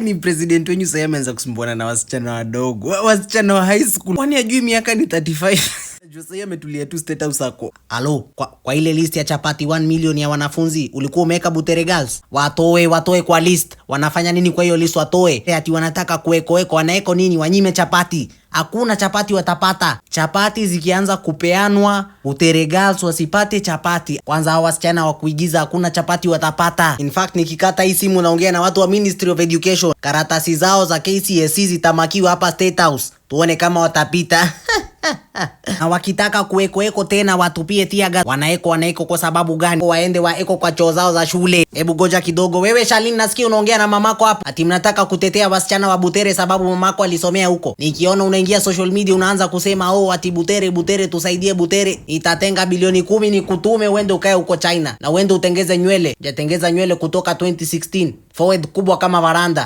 Ni president wenyu sasa ameanza kusumbuana na wasichana wadogo. Wasichana wa high school. Kwani ajui miaka ni 35? Sasa ametulia tu State House ako. Alo, kwa ile list ya chapati 1 million ya wanafunzi, ulikuwa umeweka Butere Girls? Watoe kwa list. Wanafanya nini kwa hiyo list watoe? Ati wanataka kuweko wanaeko nini? Wanyime chapati. Hakuna chapati watapata. Chapati zikianza kupeanwa, Butere Girls wasipate chapati. Kwanza hao wasichana wa kuigiza hakuna chapati watapata. In fact nikikata hii simu naongea na watu wa Ministry of Education. Karatasi zao za KCSE zitamakiwa hapa State House. Tuone kama watapita. Na wakitaka kuweko tena watupie tiaga. Wanaeko kwa sababu gani? Waende waeko kwa choo zao za shule. Hebu goja kidogo. Wewe Shalin, nasikia unaongea na mamako hapa. Ati mnataka kutetea wasichana wa Butere sababu mamako alisomea huko. Nikiona unaingia social media unaanza kusema ati Butere tusaidie Butere. Itatenga bilioni 10 nikutume uende ukae huko China. Na uende utengeze nywele. Jatengeza nywele kutoka 2016. Forward kubwa kama varanda.